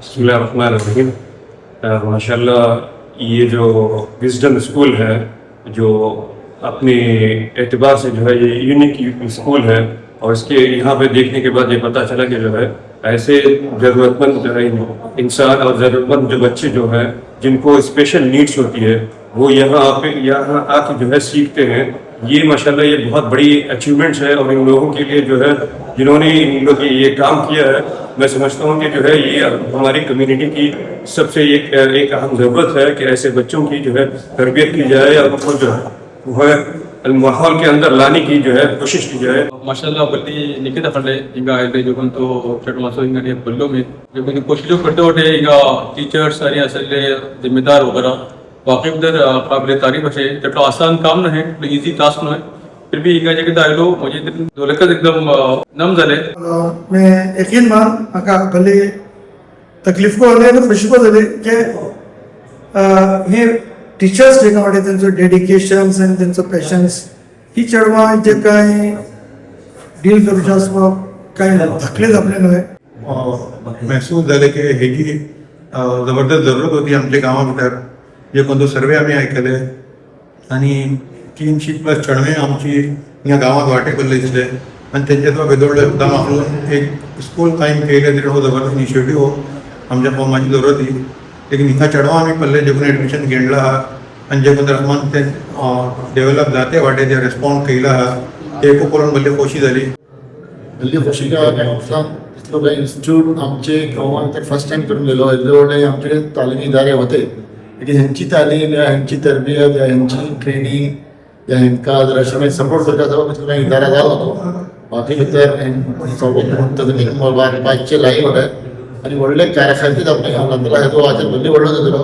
बिस्मिल्लाहिर्रहमानिर्रहीम। माशाल्लाह ये जो विज़डम स्कूल है, जो अपने एतबार से जो है ये यूनिक स्कूल है, और इसके यहाँ पे देखने के बाद ये पता चला कि जो है ऐसे ज़रूरतमंद जो है इंसान और ज़रूरतमंद जो बच्चे जो हैं जिनको स्पेशल नीड्स होती है वो यहाँ आके जो है सीखते हैं। ये माशाल्लाह ये बहुत बड़ी अचीवमेंट्स है, और इन लोगों के लिए जो है जिन्होंने इन लोग ये काम किया है, मैं समझता हूँ कि जो है ये हमारी कम्युनिटी की सबसे एक अहम ज़रूरत है कि ऐसे बच्चों की जो है तरबियत की जाए और उनको जो है वह माहौल के अंदर लाने की जो है कोशिश की जाए। माशाल्लाह बल्ली निकिता फंडे इंगा आयले जो तो चट मासो इंगा ने बल्लो में जो मैंने कोशिशों करते होते इंगा टीचर्स सारे असले जिम्मेदार वगैरह वाकई दर काबिल तारीफ है। चटो आसान काम न है, इजी टास्क न है, फिर भी इंगा जगह आयलो मुझे दोलकत एकदम नम झाले। मैं यकीन मान म्हाका भले तकलीफ को आले आनी खुशी को जाली की हे टिचर्स जे काय तेंचो डेडिकेशन आनी तेंचो पेशन्स ही चेडवां जे काय डील करचे आसता काय धाकले जावले न्हय। महसूस जाले की हेजी जबरदस्त जरूरत होती आमच्या गांवा भितर। जे कोणतो सर्वे आमी आयकले आनी 300+ चेडवे आमची ह्या गांवांत वांटे केल्ले दिसले, आनी तेंचे तो बेदोडले सुद्दां म्हाका एक स्कूल कायम केले तरी हो जबरदस्त इनिशिएटीव आमच्या फॉर्माची जरूरत ही। लेकिन ह्या चेडवां आमी पल्ले जे कोणी एडमिशन घेतला आहा आनी जे कोण रस्मान ते डेव्हलप जाते वाटे जे रिस्पॉन्ड केला आहा ते पळोवन भल्ली खोशी जाली। भल्ली खोशी इतलो काय इन्स्टिट्यूट आमचे गांवांत फर्स्ट टाइम करून गेलो। इतले व्हडले आमचे तालिमी इदारे होते, लेकिन ह्यांची तालीम या ह्यांची तरबियत या ह्यांची ट्रेनिंग या ह्यांका जर अशें सपोर्ट करता जालो काय इदारा जालो तो बाकी भितर सगळें बायकचे लाईव्ह होते आनी व्हडले कारखान्यात आपले हांगा तो आज भल्ली व्हडलो जातलो।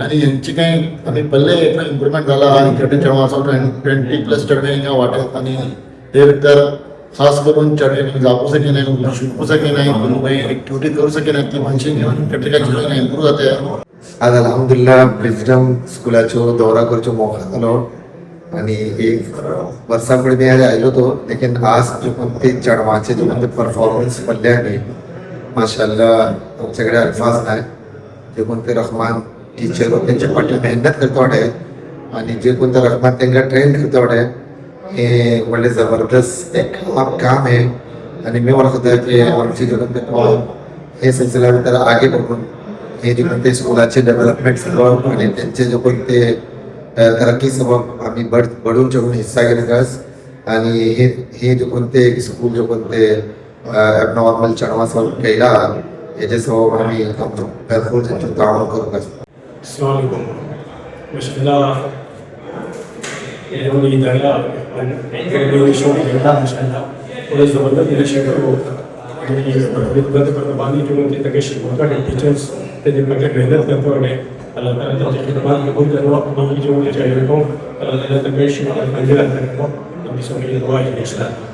आनी हेंची काय आमी पल्ले इम्प्रुवमेंट जाला आनी 30 चेडवां आसा 20+ चेडवे हिंगा वांट्यात आनी ते भितर खास करून चेडवे जावपू सके नाही, शिकपू सके नाही, कोणी एक्टिविटी करू सके नाही, ती मानशी प्रत्येका चेडवांक इम्प्रूव जाते। आज अल्हम्दुलिल्लाह विजडम स्कूलाचो दौरा करचो मौका जालो आनी एक वर्सा फुडें मी आयलो तो, लेकिन आज जो ते चेडवांचे जो ते परफॉर्मन्स पडले न्ही माशाल्लाह आमचे कडेन अल्फाज नाय। जे कोण ते रहमान टीचर तेंचे फाटी मेहनत करता वाटे आनी जे कोण ते रहमान तेंका ट्रेन करता वाटे हे व्हडले जबरदस्त एक काम है। आनी मी वळखता की आमचे जे कोण ते हे सिलसिला भितर आगे बढून हे जे कोण ते स्कूलाचे डेव्हलपमेंट सबब आनी तेंचे जे कोण ते तरक्की सबब आमी बढून चढून हिस्सा घेतलास आनी हे जे कोण ते स्कूल जे कोण ते एबनॉर्मल चेडवां सबब केला हेजे सबब आमी आमचो भरपूर तेंचो ताळो करप आसा। अस्सलाम वालेकुम। माशाल्लाह ये जो इदारा रेडिएशन घेता माशाल्लाह थोडे जबरदस्त इनिशिएटिव्ह होता आणि विद्यार्थी बांधी ठेवून ते तके शिकवता टीचर्स ते जे प्रकार मेहनत करते वाटे अल्लाह ताला त्यांची खिदमत कबूल करो। अपनी जो चाहिए को अल्लाह ताला तके शिकवता मंजिल तक को हम सभी दुआ इंशाअल्लाह।